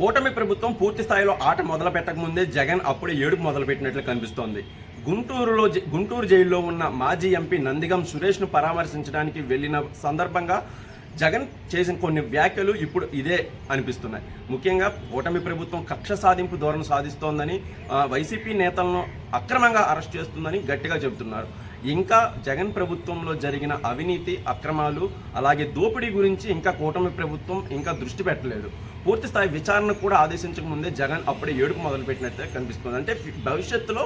కూటమి ప్రభుత్వం పూర్తి స్థాయిలో ఆట మొదలు పెట్టకముందే జగన్ అప్పుడే ఏడుపు మొదలుపెట్టినట్లు కనిపిస్తోంది. గుంటూరు జైల్లో ఉన్న మాజీ ఎంపీ నందిగం సురేష్ను పరామర్శించడానికి వెళ్లిన సందర్భంగా జగన్ చేసిన కొన్ని వ్యాఖ్యలు ఇప్పుడు ఇదే అనిపిస్తున్నాయి. ముఖ్యంగా కూటమి ప్రభుత్వం కక్ష సాధింపు ధోరణి సాధిస్తోందని, వైసీపీ నేతలను అక్రమంగా అరెస్ట్ చేస్తుందని గట్టిగా చెబుతున్నారు. ఇంకా జగన్ ప్రభుత్వంలో జరిగిన అవినీతి, అక్రమాలు, అలాగే దోపిడీ గురించి ఇంకా కూటమి ప్రభుత్వం ఇంకా దృష్టి పెట్టలేదు. పూర్తి స్థాయి విచారణ కూడా ఆదేశించక ముందే జగన్ అప్పుడే ఏడుపు మొదలుపెట్టినట్టే కనిపిస్తుంది. అంటే భవిష్యత్తులో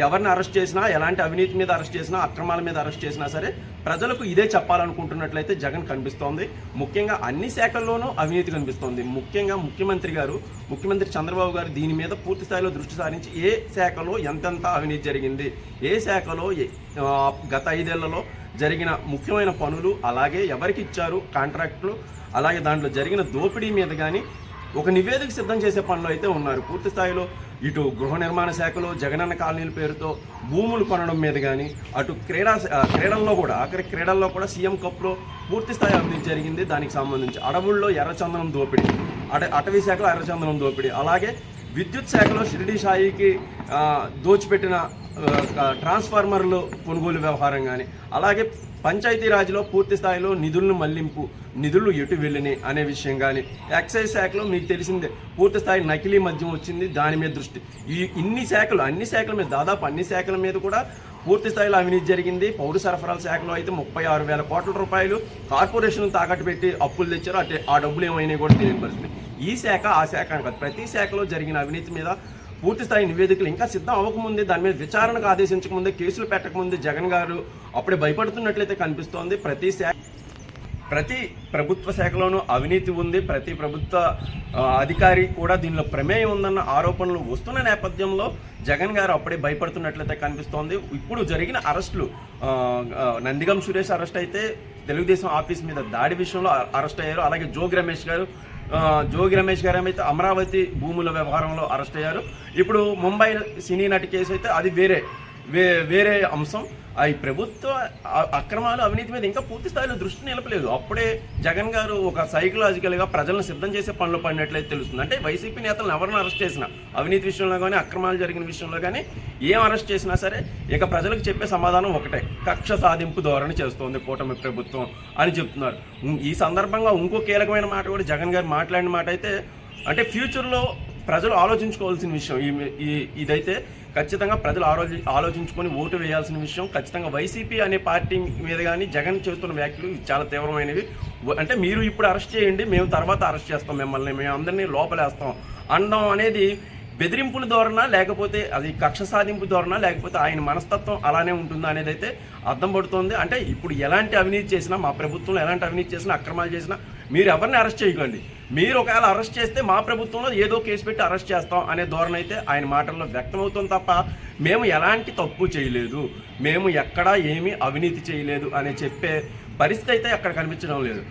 ఎవరిని అరెస్ట్ చేసినా, ఎలాంటి అవినీతి మీద అరెస్ట్ చేసినా, అక్రమాల మీద అరెస్ట్ చేసినా సరే ప్రజలకు ఇదే చెప్పాలనుకుంటున్నట్లయితే జగన్ కనిపిస్తోంది. ముఖ్యంగా అన్ని శాఖల్లోనూ అవినీతి కనిపిస్తోంది. ముఖ్యంగా ముఖ్యమంత్రి చంద్రబాబు గారు దీని మీద పూర్తి స్థాయిలో దృష్టి సారించి ఏ శాఖలో ఎంతెంత అవినీతి జరిగింది, ఏ శాఖలో గత 5 ఏళ్లలో జరిగిన ముఖ్యమైన పనులు, అలాగే ఎవరికి ఇచ్చారు కాంట్రాక్టులు, అలాగే దాంట్లో జరిగిన దోపిడీ మీద కానీ ఒక నివేదిక సిద్ధం చేసే పనిలో అయితే ఉన్నారు. పూర్తి స్థాయిలో ఇటు గృహ నిర్మాణ శాఖలో జగనన్న కాలనీల పేరుతో భూములు కొనడం మీద కానీ, అటు క్రీడల్లో కూడా సీఎం కప్లో పూర్తి స్థాయి అభివృద్ధి జరిగింది. దానికి సంబంధించి అడవుల్లో ఎర్రచందనం దోపిడీ, అటవీ శాఖలో ఎర్రచందనం దోపిడీ, అలాగే విద్యుత్ శాఖలో షిరిడి సాయికి దోచిపెట్టిన ట్రాన్స్ఫార్మర్లు కొనుగోలు వ్యవహారం కానీ, అలాగే పంచాయతీరాజ్లో పూర్తి స్థాయిలో నిధులు ఎటు వెళ్ళినాయి అనే విషయం కానీ, ఎక్సైజ్ శాఖలో మీకు తెలిసిందే పూర్తి స్థాయి నకిలీ మద్యం వచ్చింది, దాని మీద దృష్టి. అన్ని శాఖల మీద దాదాపు అన్ని శాఖల మీద కూడా పూర్తి స్థాయిలో అవినీతి జరిగింది. పౌర సరఫరాల శాఖలో అయితే 36,000 కోట్ల రూపాయలు కార్పొరేషన్ తాకట్టు పెట్టి అప్పులు తెచ్చారు. ఆ డబ్బులు ఏమైనా కూడా తెలియని పరిస్థితి. ఈ శాఖ ఆ శాఖ కాదు, ప్రతి శాఖలో జరిగిన అవినీతి మీద పూర్తి స్థాయి నివేదికలు ఇంకా సిద్ధం అవ్వకముందే, దాని మీద విచారణకు ఆదేశించకముందే, కేసులు పెట్టకముందే జగన్ గారు అప్పుడే భయపడుతున్నట్లయితే కనిపిస్తోంది. ప్రతి ప్రభుత్వ శాఖలోనూ అవినీతి ఉంది, ప్రతి ప్రభుత్వ అధికారి కూడా దీనిలో ప్రమేయం ఉందన్న ఆరోపణలు వస్తున్న నేపథ్యంలో జగన్ గారు అప్పుడే భయపడుతున్నట్లయితే కనిపిస్తోంది. ఇప్పుడు జరిగిన అరెస్టులు, నందిగం సురేష్ అరెస్ట్ అయితే తెలుగుదేశం ఆఫీస్ మీద దాడి విషయంలో అరెస్ట్ అయ్యారు. అలాగే జోగి రమేష్ గారు ఏమైతే అమరావతి భూముల వ్యవహారంలో అరెస్ట్ అయ్యారు. ఇప్పుడు ముంబై సినీ నటి కేసు అయితే అది వేరే అంశం. ఈ ప్రభుత్వ అక్రమాలు, అవినీతి మీద ఇంకా పూర్తి స్థాయిలో దృష్టి నిలపలేదు. అప్పుడే జగన్ గారు ఒక సైకలాజికల్గా ప్రజలను సిద్ధం చేసే పనిలో పడినట్లయితే తెలుస్తుంది. అంటే వైసీపీ నేతలను ఎవరిని అరెస్ట్ చేసినా, అవినీతి విషయంలో కానీ, అక్రమాలు జరిగిన విషయంలో కానీ ఏం అరెస్ట్ చేసినా సరే ఇక ప్రజలకు చెప్పే సమాధానం ఒకటే: కక్ష సాధింపు ధోరణి చేస్తోంది కూటమి ప్రభుత్వం అని చెప్తున్నారు. ఈ సందర్భంగా ఇంకో కీలకమైన మాట కూడా జగన్ గారు మాట్లాడిన మాట అయితే, అంటే ఫ్యూచర్లో ప్రజలు ఆలోచించుకోవాల్సిన విషయం ఇదైతే ఖచ్చితంగా ప్రజలు ఆలోచించుకొని ఓటు వేయాల్సిన విషయం. ఖచ్చితంగా వైసీపీ అనే పార్టీ మీద కానీ జగన్ చేస్తున్న వ్యాఖ్యలు చాలా తీవ్రమైనవి. అంటే మీరు ఇప్పుడు అరెస్ట్ చేయండి, మేము తర్వాత అరెస్ట్ చేస్తాం, మేము అందరినీ లోపలేస్తాం అనడం అనేది బెదిరింపుల ధోరణా, లేకపోతే అది కక్ష సాధింపు ధోరణా, లేకపోతే ఆయన మనస్తత్వం అలానే ఉంటుందా అనేది అయితే అర్థం పడుతోంది. అంటే ఇప్పుడు ఎలాంటి అవినీతి చేసినా, మా ప్రభుత్వంలో ఎలాంటి అవినీతి చేసినా, అక్రమాలు చేసినా మీరు ఎవరిని అరెస్ట్ చేయకండి. మీరు ఒకవేళ అరెస్ట్ చేస్తే మా ప్రభుత్వంలో ఏదో కేసు పెట్టి అరెస్ట్ చేస్తాం అనే ధోరణి అయితే ఆయన మాటల్లో వ్యక్తమవుతుంది తప్ప, మేము ఎలాంటి తప్పు చేయలేదు, మేము ఎక్కడా ఏమీ అవినీతి చేయలేదు అని చెప్పే పరిస్థితి అయితే అక్కడ కనిపించడం లేదు.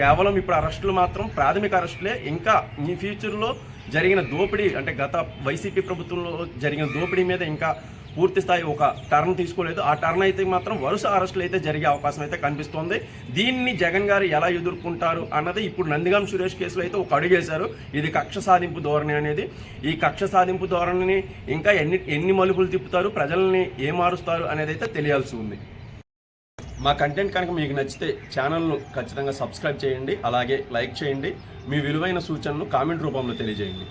కేవలం ఇప్పుడు అరెస్టులు మాత్రం ప్రాథమిక అరెస్టులే. ఇంకా ఈ ఫ్యూచర్లో జరిగిన దోపిడీ, అంటే గత వైసీపీ ప్రభుత్వంలో జరిగిన దోపిడీ మీద ఇంకా పూర్తి స్థాయి ఒక టర్న్ తీసుకోలేదు. ఆ టర్న్ అయితే మాత్రం వరుస అరెస్టులు అయితే జరిగే అవకాశం అయితే కనిపిస్తోంది. దీన్ని జగన్ గారు ఎలా ఎదుర్కొంటారు అన్నది ఇప్పుడు నందిగం సురేష్ కేసులో అయితే ఒక అడుగేశారు. ఇది కక్ష సాధింపు ధోరణి అనేది. ఈ కక్ష సాధింపు ధోరణిని ఇంకా ఎన్ని మలుపులు తిప్పుతారు, ప్రజల్ని ఏమారుస్తారు అనేది అయితే తెలియాల్సి ఉంది. మా కంటెంట్ కనుక మీకు నచ్చితే ఛానల్ను ఖచ్చితంగా సబ్స్క్రైబ్ చేయండి, అలాగే లైక్ చేయండి. మీ విలువైన సూచనలు కామెంట్ రూపంలో తెలియజేయండి.